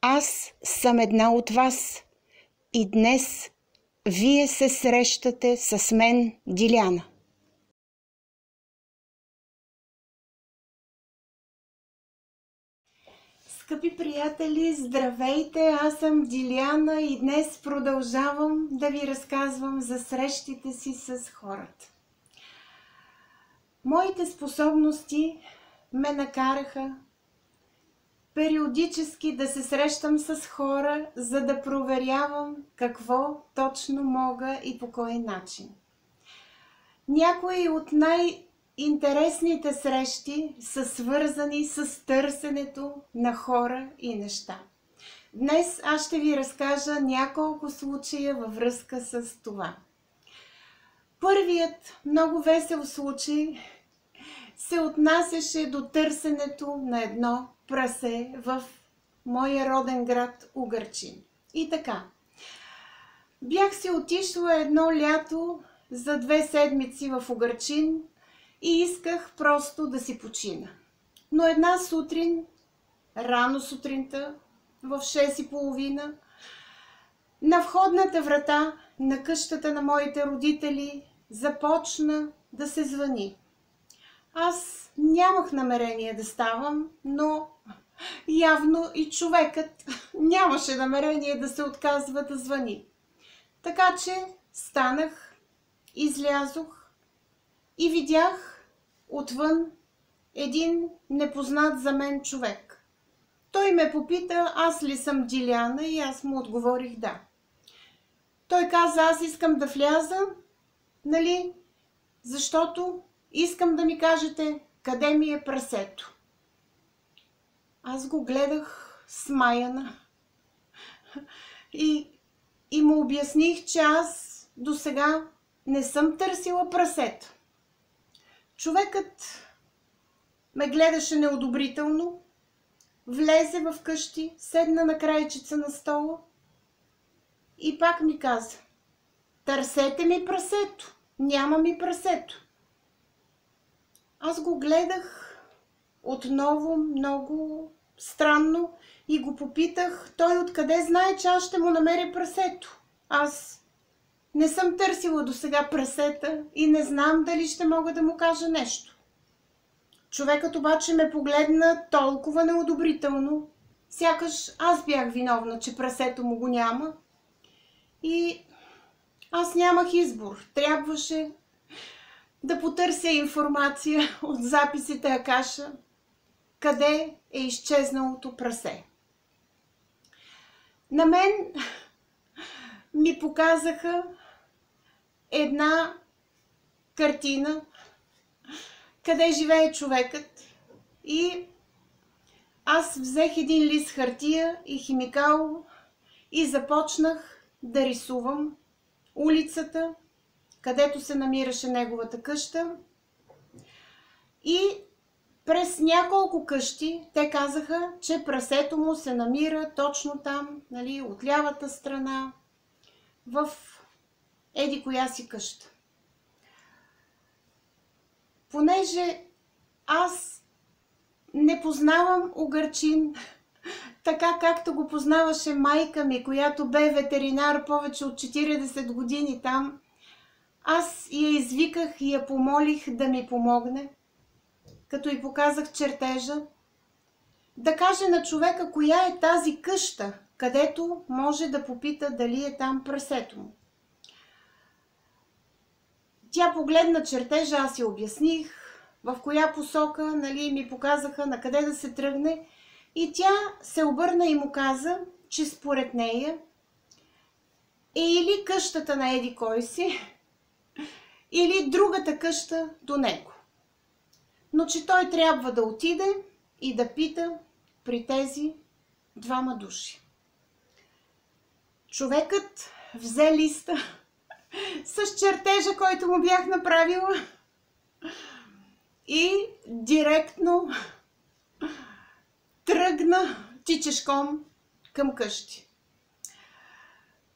Аз съм една от вас и днес вие се срещате с мен, Диляна. Скъпи приятели, здравейте! Аз съм Диляна и днес продължавам да ви разказвам за срещите си с хората. Моите способности ме накараха периодически да се срещам с хора, за да проверявам какво точно мога и по кой начин. Някои от най-интересните срещи са свързани с търсенето на хора и неща. Днес аз ще ви разкажа няколко случая във връзка с това. Първият много весел случай се отнасяше до търсенето на едно прасе в моя роден град Угърчин. И така, бях си отишла едно лято за 2 седмици в Угърчин и исках просто да си почина. Но една сутрин, рано сутринта, в 6:30, на входната врата на къщата на моите родители започна да се звъни. Аз нямах намерение да ставам, но явно и човекът нямаше намерение да се отказва да звъни. Така че станах, излязох и видях отвън един непознат за мен човек. Той ме попита, аз ли съм Диляна, и аз му отговорих да. Той каза, аз искам да вляза, нали, защото искам да ми кажете къде ми е прасето. Аз го гледах смаяна и му обясних, че аз досега не съм търсила прасето. Човекът ме гледаше неодобрително, влезе в къщи, седна на крайчица на стола и пак ми каза, търсете ми прасето, няма ми прасето. Аз го гледах отново много странно и го попитах, той откъде знае, че аз ще му намеря прасето. Аз не съм търсила досега прасета и не знам дали ще мога да му кажа нещо. Човекът обаче ме погледна толкова неодобрително, сякаш аз бях виновна, че прасето му го няма. И аз нямах избор. Трябваше да потърся информация от записите Акаша, къде е изчезналото прасе. На мен ми показаха една картина, къде живее човекът, и аз взех един лист хартия и химикал и започнах да рисувам улицата, където се намираше неговата къща, и през няколко къщи те казаха, че прасето му се намира точно там, нали, от лявата страна, в еди коя си къща. Понеже аз не познавам Угърчин, така както го познаваше майка ми, която бе ветеринар повече от 40 години там, аз я извиках и я помолих да ми помогне, като й показах чертежа, да каже на човека коя е тази къща, където може да попита дали е там прасето му. Тя погледна чертежа, аз я обясних в коя посока, нали, ми показаха на къде да се тръгне, и тя се обърна и му каза, че според нея е или къщата на еди кой си, или другата къща до него. Но че той трябва да отиде и да пита при тези двама души. Човекът взе листа с чертежа, който му бях направила, и директно тръгна тичешком към къщи.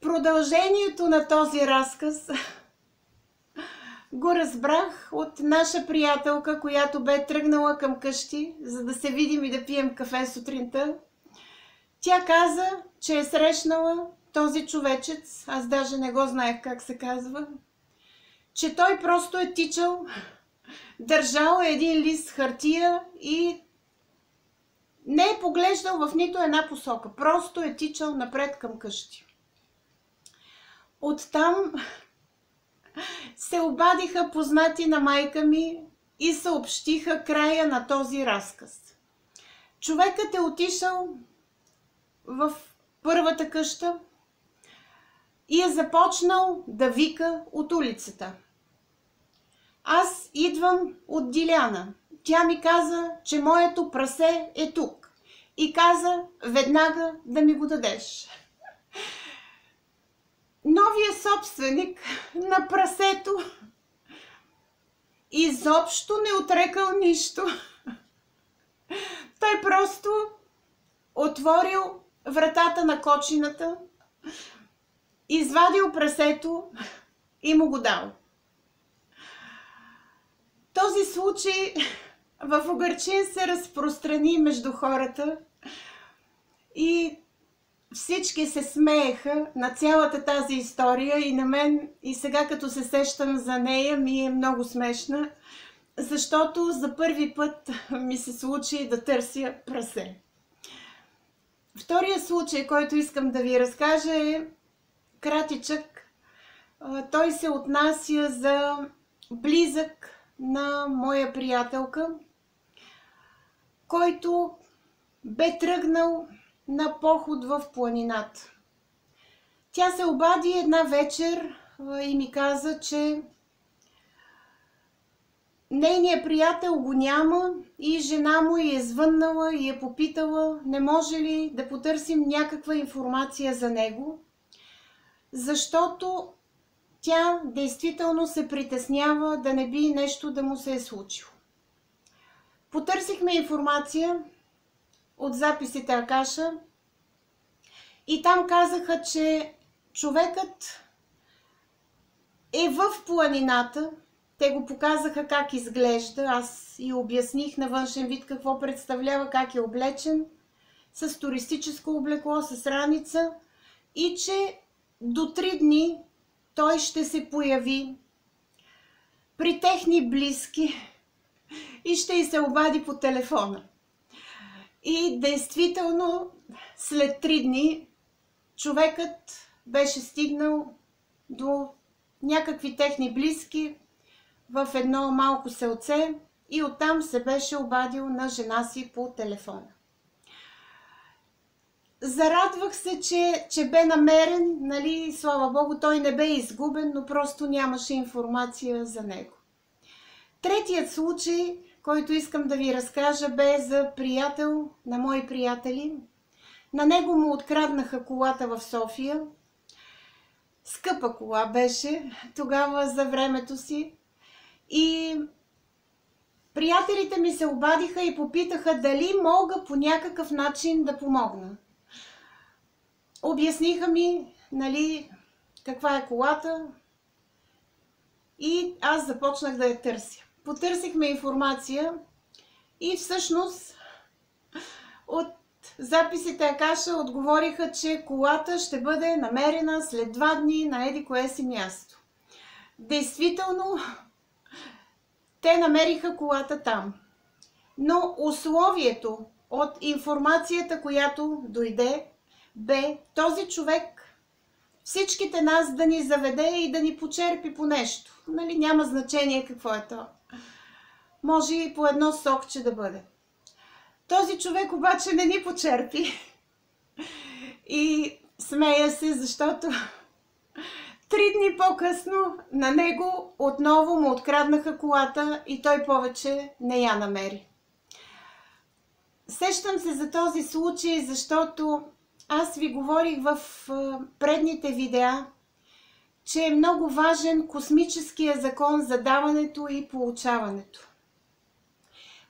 Продължението на този разказ го разбрах от наша приятелка, която бе тръгнала към къщи, за да се видим и да пием кафе сутринта. Тя каза, че е срещнала този човечец, аз даже не го знаех как се казва, че той просто е тичал, държал един лист хартия и не е поглеждал в нито една посока. Просто е тичал напред към къщи. Оттам се обадиха познати на майка ми и съобщиха края на този разказ. Човекът е отишъл в първата къща и е започнал да вика от улицата. Аз идвам от Диляна. Тя ми каза, че моето прасе е тук. И каза веднага да ми го дадеш. Новият собственик на прасето изобщо не отрекал нищо. Той просто отворил вратата на кочината, извадил прасето и му го дал. Този случай в Угърчин се разпространи между хората и всички се смееха на цялата тази история и на мен, и сега като се сещам за нея, ми е много смешна, защото за първи път ми се случи да търся прасе. Втория случай, който искам да ви разкажа, е кратичък. Той се отнася за близък на моя приятелка, който бе тръгнал на поход в планината. Тя се обади една вечер и ми каза, че нейният приятел го няма и жена му е звъннала и е попитала, не може ли да потърсим някаква информация за него, защото тя действително се притеснява да не би нещо да му се е случило. Потърсихме информация от записите Акаша и там казаха, че човекът е в планината. Те го показаха как изглежда. Аз и обясних на външен вид какво представлява, как е облечен, с туристическо облекло, с раница и че до 3 дни той ще се появи при техни близки и ще й се обади по телефона. И действително след 3 дни човекът беше стигнал до някакви техни близки в едно малко селце и оттам се беше обадил на жена си по телефона. Зарадвах се, че бе намерен, нали, слава Богу, той не бе изгубен, но просто нямаше информация за него. Третият случай, който искам да ви разкажа, бе за приятел на мои приятели. На него му откраднаха колата в София. Скъпа кола беше тогава за времето си. И приятелите ми се обадиха и попитаха дали мога по някакъв начин да помогна. Обясниха ми, нали, каква е колата и аз започнах да я търся. Потърсихме информация и всъщност от записите Акаша отговориха, че колата ще бъде намерена след 2 дни на еди кое си място. Действително, те намериха колата там. Но условието от информацията, която дойде, бе този човек всичките нас да ни заведе и да ни почерпи по нещо. Нали, няма значение какво е то. Може и по едно сокче да бъде. Този човек обаче не ни почерпи. И смея се, защото 3 дни по-късно на него отново му откраднаха колата и той повече не я намери. Сещам се за този случай, защото аз ви говорих в предните видеа, че е много важен космическия закон за даването и получаването.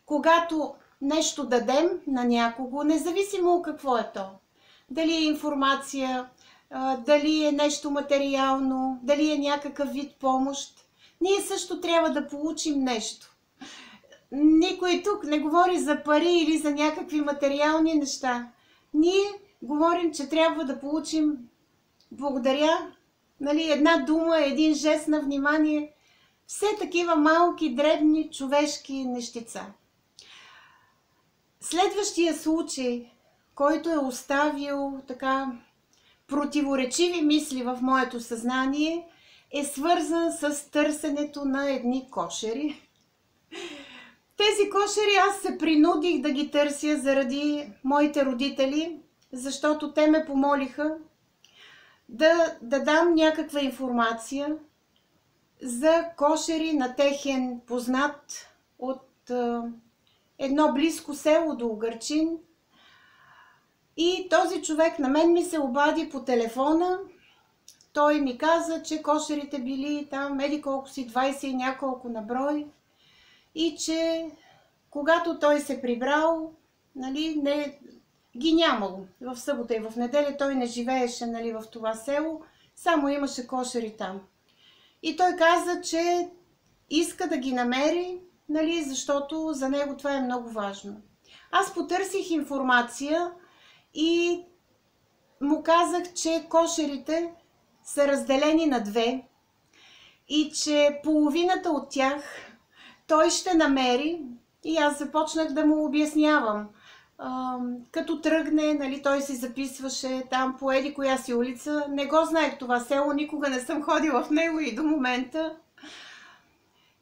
Когато нещо дадем на някого, независимо какво е то, дали е информация, дали е нещо материално, дали е някакъв вид помощ, ние също трябва да получим нещо. Никой тук не говори за пари или за някакви материални неща. Ние говорим, че трябва да получим благодаря, нали, една дума, един жест на внимание, все такива малки, дребни, човешки нещица. Следващия случай, който е оставил така противоречиви мисли в моето съзнание, е свързан с търсенето на едни кошери. Тези кошери аз се принудих да ги търся заради моите родители, защото те ме помолиха да дам някаква информация за кошери на техен познат от едно близко село до Угърчин. И този човек на мен ми се обади по телефона. Той ми каза, че кошерите били там еди колко си, 20 и няколко на брой. И че когато той се прибрал, нали, не ги нямало. В събота и в неделя той не живееше, нали, в това село, само имаше кошери там. И той каза, че иска да ги намери, нали, защото за него това е много важно. Аз потърсих информация и му казах, че кошерите са разделени на две и че половината от тях той ще намери. И аз започнах да му обяснявам. Като тръгне, нали, той си записваше там по еди коя си улица. Не го знаех това село, никога не съм ходила в него и до момента.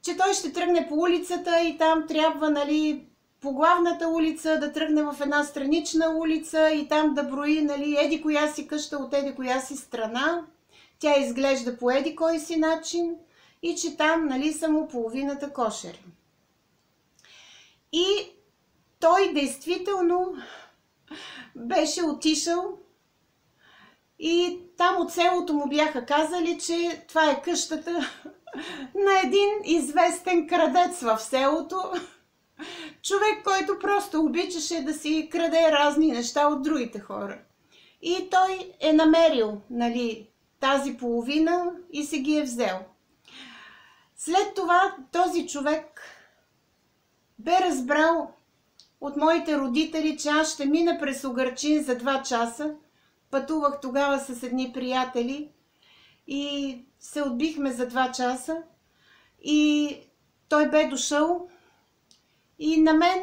Че той ще тръгне по улицата и там трябва, нали, по главната улица да тръгне в една странична улица и там да брои, нали, еди коя си къща от еди коя си страна. Тя изглежда по еди кой си начин и че там, нали, са му половината кошери. И той действително беше отишъл и там от селото му бяха казали, че това е къщата на един известен крадец в селото. Човек, който просто обичаше да си краде разни неща от другите хора. И той е намерил, нали, тази половина и се ги е взел. След това този човек бе разбрал от моите родители, че аз ще мина през Угърчин за 2 часа. Пътувах тогава с едни приятели и се отбихме за 2 часа. И той бе дошъл и на мен,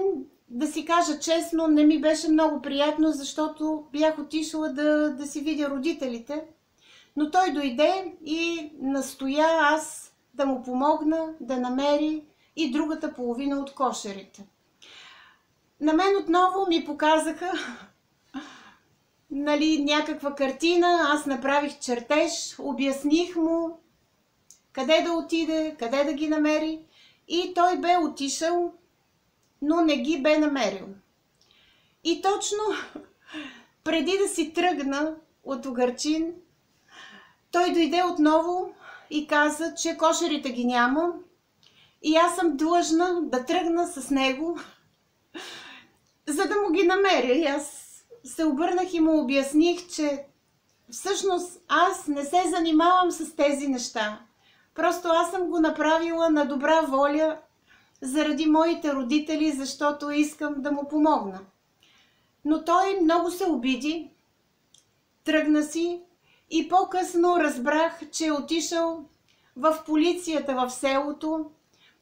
да си кажа честно, не ми беше много приятно, защото бях отишла да си видя родителите. Но той дойде и настоя аз да му помогна да намери и другата половина от кошерите. На мен отново ми показаха, нали, някаква картина, аз направих чертеж, обясних му къде да отиде, къде да ги намери и той бе отишъл, но не ги бе намерил. И точно преди да си тръгна от Угърчин, той дойде отново и каза, че кошерите ги няма и аз съм длъжна да тръгна с него, за да му ги намеря. И аз се обърнах и му обясних, че всъщност аз не се занимавам с тези неща. Просто аз съм го направила на добра воля заради моите родители, защото искам да му помогна. Но той много се обиди, тръгна си и по-късно разбрах, че е отишъл в полицията в селото,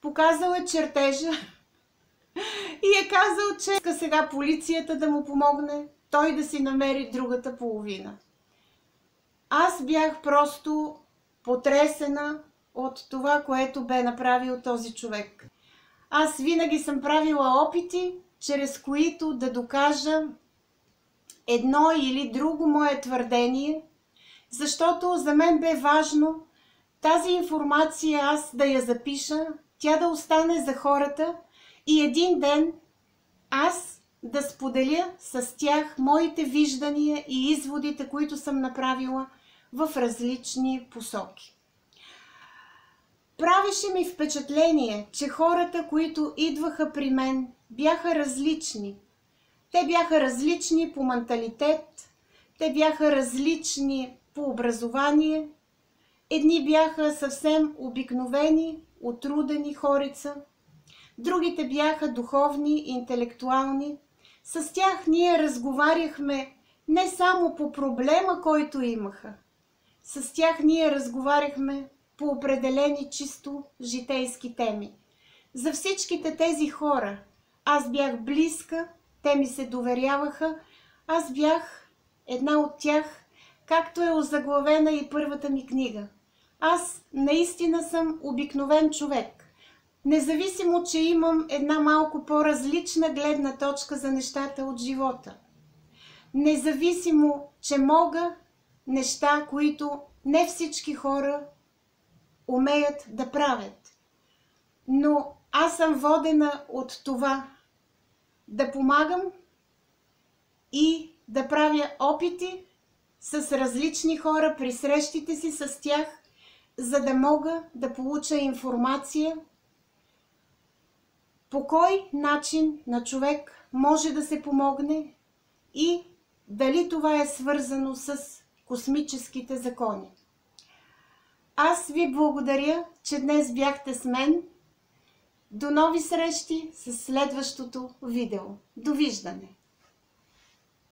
показал е чертежа и е казал, че иска сега полицията да му помогне той да си намери другата половина. Аз бях просто потресена от това, което бе направил този човек. Аз винаги съм правила опити, чрез които да докажа едно или друго мое твърдение, защото за мен бе важно тази информация аз да я запиша, тя да остане за хората и един ден аз да споделя с тях моите виждания и изводите, които съм направила в различни посоки. Правеше ми впечатление, че хората, които идваха при мен, бяха различни. Те бяха различни по менталитет, те бяха различни по образование. Едни бяха съвсем обикновени, отрудени хорица, другите бяха духовни, интелектуални. С тях ние разговаряхме Не само по проблема, който имаха. С тях ние разговаряхме по определени чисто житейски теми. За всичките тези хора аз бях близка, те ми се доверяваха, аз бях една от тях, както е озаглавена и първата ми книга. Аз наистина съм обикновен човек. Независимо, че имам една малко по-различна гледна точка за нещата от живота. Независимо, че мога неща, които не всички хора умеят да правят. Но аз съм водена от това да помагам и да правя опити с различни хора при срещите си с тях, за да мога да получа информация по кой начин на човек може да се помогне и дали това е свързано с космическите закони. Аз ви благодаря, че днес бяхте с мен. До нови срещи с следващото видео. Довиждане!